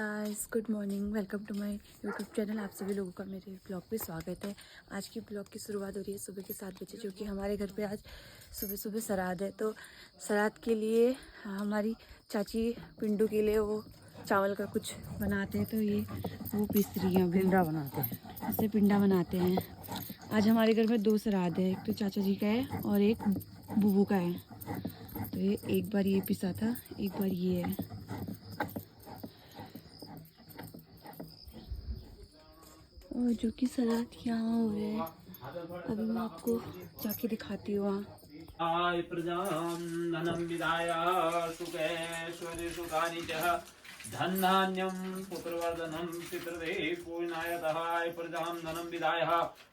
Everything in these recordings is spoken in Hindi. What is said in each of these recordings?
Guys, good morning. Welcome to my YouTube channel. आप सभी लोगों का मेरे ब्लॉग पे स्वागत है। आज की ब्लॉग की शुरुआत हो रही है सुबह के 7 बजे, जो कि हमारे घर पे आज सुबह सुबह श्राद्ध है। तो श्राद्ध के लिए हमारी चाची पिंडू के लिए वो चावल का कुछ बनाते हैं, तो ये वो पीस रही हैं। पिंडा बनाते हैं, ऐसे पिंडा बनाते हैं। आज हमारे घर में 2 श्राद्ध है, एक तो चाचा जी का है और एक बुबू का है। तो ये एक बार ये पिसा था, एक बार ये है। और जो कि सलाद यहाँ हो रहा है, अभी मैं आपको जाके दिखाती हूँ वहाँ। धन्धान्यं पुत्रवर्धनं पितृदे पूर्णायतः प्रजां धनं विदाय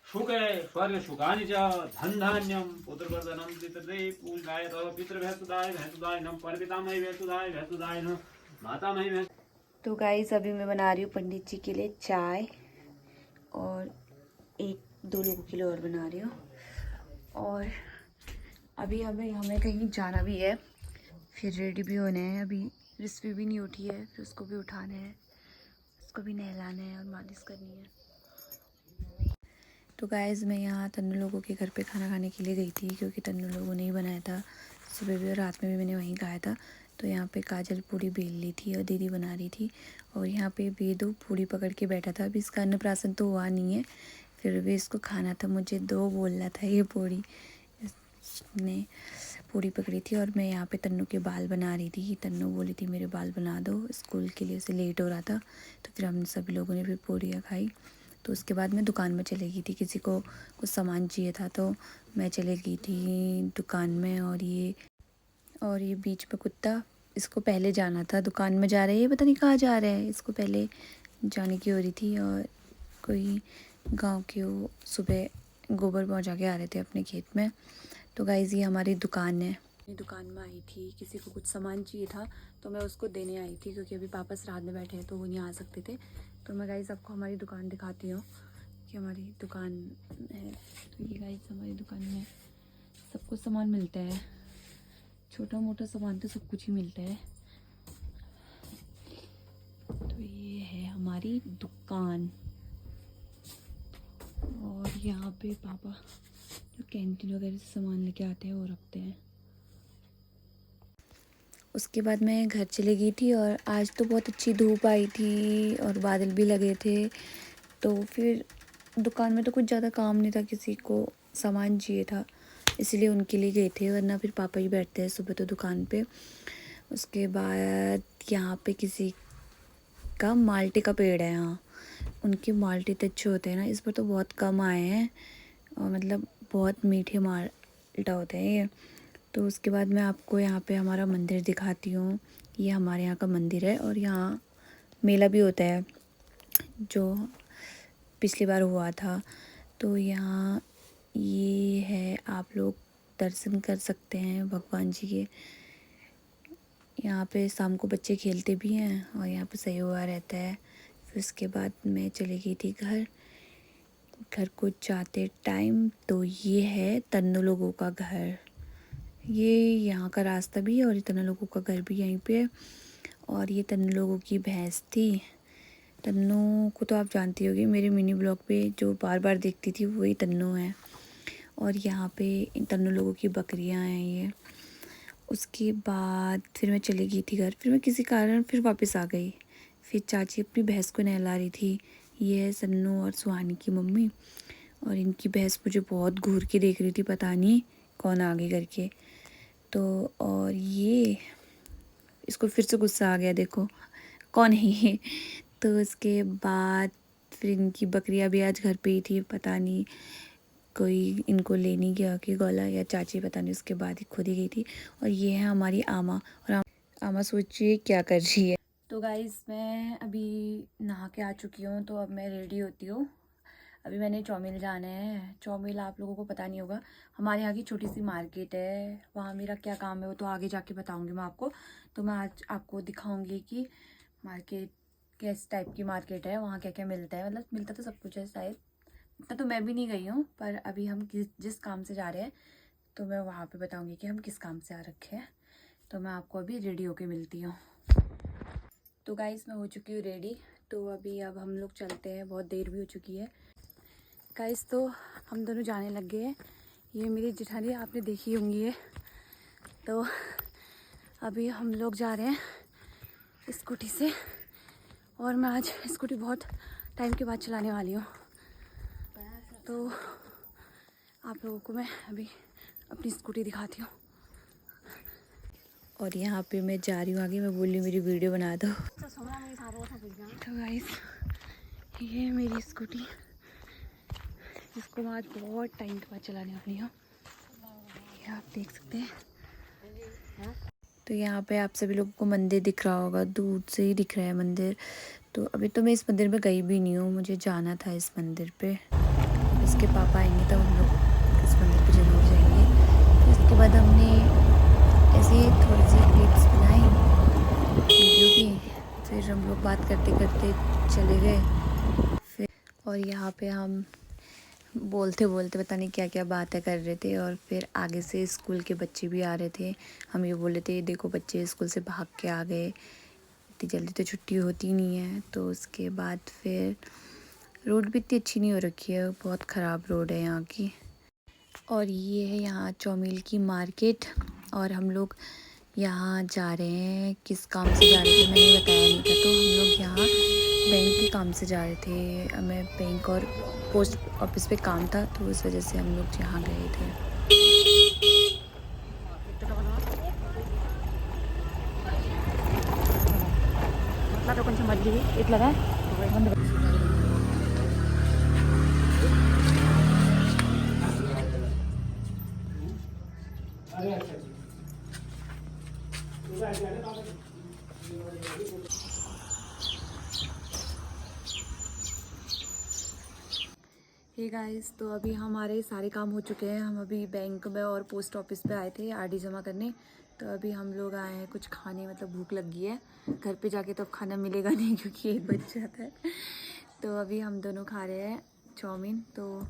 शुके शुकानि च धन्धान्यं पुत्रवर्धनं पितृदे पूर्णायतः पितृभ्यस्तुदाय भैस्तुदायनं परपितामही भैस्तुदायनं मातामही भैस्तुदाय। तो गाइस, अभी मैं बना रही हूँ पंडित जी के लिए चाय और 1-2 लोगों के लिए और बना रही हूँ। और अभी हमें कहीं जाना भी है, फिर रेडी भी होने हैं। अभी रिस्वी भी नहीं उठी है, फिर उसको भी उठाना है, उसको भी नहलाना है और मालिश करनी है। तो गाइस, मैं यहाँ तन्नू लोगों के घर पे खाना खाने के लिए गई थी, क्योंकि तन्नू लोगों ने ही बनाया था। सुबह भी और रात में भी मैंने वहीं खाया था। तो यहाँ पे काजल पूड़ी बेल ली थी और दीदी बना रही थी, और यहाँ पे वेदू पूड़ी पकड़ के बैठा था। अभी इसका अन्नप्राशन तो हुआ नहीं है, फिर भी इसको खाना था। मुझे 2 बोल रहा था ये पूड़ी। इसने पूड़ी पकड़ी थी और मैं यहाँ पे तन्नू के बाल बना रही थी। तन्नू बोली थी मेरे बाल बना दो, स्कूल के लिए उसे लेट हो रहा था। तो फिर हम सभी लोगों ने फिर पूड़ियाँ खाई। तो उसके बाद मैं दुकान में चली गई थी, किसी को कुछ सामान चाहिए था, तो मैं चली गई थी दुकान में। और ये बीच में कुत्ता, इसको पहले जाना था, दुकान में जा रहा है, ये पता नहीं कहाँ जा रहा है। इसको पहले जाने की हो रही थी, और कोई गांव के वो सुबह गोबर पहुंचा के आ रहे थे अपने खेत में। तो गाइस, ये हमारी दुकान है। दुकान में आई थी, किसी को कुछ सामान चाहिए था, तो मैं उसको देने आई थी, क्योंकि अभी पापा श्राद्ध में बैठे हैं तो वो नहीं आ सकते थे। तो मैं गाइस आपको हमारी दुकान दिखाती हूँ कि हमारी दुकान है। तो ये गाइस हमारी दुकान में सब कुछ सामान मिलता है, छोटा मोटा सामान तो सब कुछ ही मिलता है। तो ये है हमारी दुकान। और यहाँ पे पापा जो कैंटीन वगैरह से सामान लेके आते हैं वो रखते हैं। उसके बाद मैं घर चली गई थी, और आज तो बहुत अच्छी धूप आई थी और बादल भी लगे थे। तो फिर दुकान में तो कुछ ज़्यादा काम नहीं था, किसी को सामान चाहिए था इसलिए उनके लिए गए थे, वरना फिर पापा ही बैठते हैं सुबह तो दुकान पे। उसके बाद यहाँ पे किसी का माल्टे का पेड़ है। यहाँ उनके माल्टे तो अच्छे होते हैं ना, इस पर तो बहुत कम आए हैं, और मतलब बहुत मीठे माल्टा होते हैं ये। तो उसके बाद मैं आपको यहाँ पे हमारा मंदिर दिखाती हूँ। ये हमारे यहाँ का मंदिर है, और यहाँ मेला भी होता है, जो पिछली बार हुआ था। तो यहाँ ये है, आप लोग दर्शन कर सकते हैं भगवान जी के। यहाँ पे शाम को बच्चे खेलते भी हैं, और यहाँ पे सही हुआ रहता है। फिर उसके बाद मैं चली गई थी घर को जाते टाइम। तो ये है तन्नू लोगों का घर, ये यहाँ का रास्ता भी है, और ये तन्नू लोगों का घर भी यहीं पे है। और ये तन्नू लोगों की भैंस थी। तन्नू को तो आप जानती होगी, मेरे मिनी ब्लॉग पे जो बार बार देखती थी वही तन्नू है। और यहाँ पे इन तन्नू लोगों की बकरियाँ हैं ये। उसके बाद फिर मैं चली गई थी घर, फिर मैं किसी कारण फिर वापस आ गई। फिर चाची अपनी भैंस को नहला रही थी। ये है सन्नू और सुहानी की मम्मी, और इनकी भैंस मुझे बहुत घूर के देख रही थी, पता नहीं कौन आ गई करके। तो और ये इसको फिर से गुस्सा आ गया, देखो कौन है ये। तो उसके बाद फिर इनकी बकरियां भी आज घर पे ही थी, पता नहीं कोई इनको लेने गया कि गोला या चाची, पता नहीं। उसके बाद ही खुद ही गई थी। और ये है हमारी आमा, और आमा सोचिए क्या कर रही है। तो गाइस, मैं अभी नहा के आ चुकी हूँ, तो अब मैं रेडी होती हूँ। अभी मैंने चौमिल जाना है। चौमिल आप लोगों को पता नहीं होगा, हमारे यहाँ की छोटी सी मार्केट है, वहाँ मेरा क्या काम है वो तो आगे जाके बताऊँगी मैं आपको। तो मैं आज आपको दिखाऊँगी कि मार्केट किस टाइप की मार्केट है, वहाँ क्या क्या मिलता है। मतलब मिलता तो सब कुछ है शायद, इतना तो मैं भी नहीं गई हूँ, पर अभी हम जिस काम से जा रहे हैं तो मैं वहाँ पे बताऊँगी कि हम किस काम से आ रखे हैं। तो मैं आपको अभी रेडी होके मिलती हूँ। तो गाइस मैं हो चुकी हूँ रेडी। तो अब हम लोग चलते हैं, बहुत देर भी हो चुकी है गाइस। तो हम दोनों जाने लग गए हैं। ये मेरी जेठानी आपने देखी होंगी है। तो अभी हम लोग जा रहे हैं स्कूटी से, और मैं आज स्कूटी बहुत टाइम के बाद चलाने वाली हूँ। तो आप लोगों को मैं अभी अपनी स्कूटी दिखाती हूँ। और यहाँ पे मैं जा रही हूँ आगे, मैं बोल रही हूँ मेरी वीडियो बना दो। तो गाइस ये मेरी स्कूटी, जिसको मैं आज बहुत टाइम के बाद चलाने वाली हूँ, ये आप देख सकते हैं। तो यहाँ पे आप सभी लोगों को मंदिर दिख रहा होगा, दूर से ही दिख रहा है मंदिर। तो अभी तो मैं इस मंदिर में गई भी नहीं हूँ, मुझे जाना था इस मंदिर पे। इसके पापा आएंगे तब हम लोग इस मंदिर पे जरूर जाएंगे। तो इसके बाद हमने ऐसे थोड़ी सी क्लिप्स बनाई वीडियो की, फिर हम लोग बात करते करते चले गए। फिर और यहाँ पे हम बोलते बोलते पता नहीं क्या क्या बातें कर रहे थे। और फिर आगे से स्कूल के बच्चे भी आ रहे थे। हम ये बोल रहे थे देखो बच्चे स्कूल से भाग के आ गए, इतनी जल्दी तो छुट्टी होती नहीं है। तो उसके बाद फिर रोड भी इतनी अच्छी नहीं हो रखी है, बहुत ख़राब रोड है यहाँ की। और ये है यहाँ चौमील की मार्केट। और हम लोग यहाँ जा रहे हैं, किस काम से जा रहे थे मैंने बताया नहीं था। तो हम लोग यहाँ बैंक के काम से जा रहे थे, हमें बैंक और पोस्ट ऑफिस पे काम था, तो उस वजह से हम लोग यहाँ गए थे। हे गाइस, तो अभी हमारे सारे काम हो चुके हैं। हम अभी बैंक में और पोस्ट ऑफिस पे आए थे आरडी जमा करने। तो अभी हम लोग आए हैं कुछ खाने, मतलब भूख लग गई है। घर पे जाके तो अब खाना मिलेगा नहीं क्योंकि 1 बज जाता है। तो अभी हम दोनों खा रहे हैं चाउमीन। तो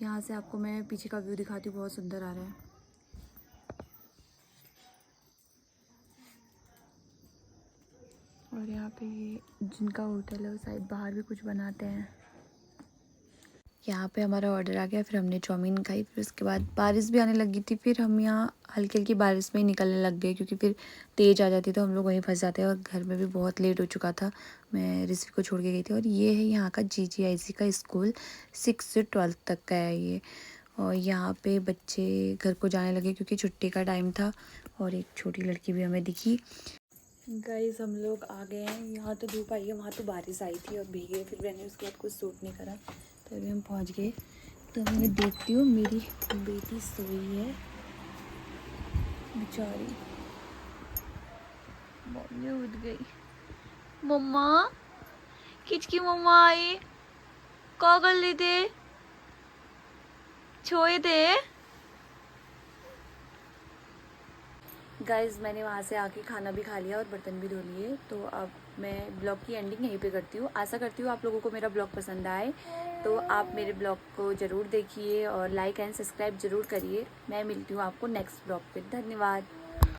यहाँ से आपको मैं पीछे का व्यू दिखाती हूँ, बहुत सुंदर आ रहा है। और यहाँ पे जिनका होटल है वो शायद बाहर भी कुछ बनाते हैं। यहाँ पे हमारा ऑर्डर आ गया, फिर हमने चाउमीन खाई। फिर उसके बाद बारिश भी आने लगी थी, फिर हम यहाँ हल्की हल्की बारिश में ही निकलने लग गए, क्योंकि फिर तेज़ आ जाती तो हम लोग वहीं फंस जाते। और घर में भी बहुत लेट हो चुका था, मैं ऋषि को छोड़ के गई थी। और ये है यहाँ का GGIC का स्कूल, 6 से 12 तक का है ये। और यहाँ पे बच्चे घर को जाने लगे क्योंकि छुट्टी का टाइम था। और एक छोटी लड़की भी हमें दिखी। गाइस हम लोग आ गए हैं, यहाँ तो धूप आई है, वहाँ तो बारिश आई थी और भीगे। फिर मैंने उसके बाद कुछ सूट नहीं करा, तो अभी हम पहुँच गए। तो मैं देखती हूँ, मेरी बेटी सोई है बेचारी, मम्मी उठ गई। मम्मा खिचकी मम्मा आई, क्या कर ली थे, छोए थे। गाइज़ मैंने वहाँ से आके खाना भी खा लिया और बर्तन भी धो लिए। तो अब मैं ब्लॉग की एंडिंग यहीं पे करती हूँ। आशा करती हूँ आप लोगों को मेरा ब्लॉग पसंद आए। तो आप मेरे ब्लॉग को ज़रूर देखिए और लाइक एंड सब्सक्राइब ज़रूर करिए। मैं मिलती हूँ आपको नेक्स्ट ब्लॉग पे। धन्यवाद।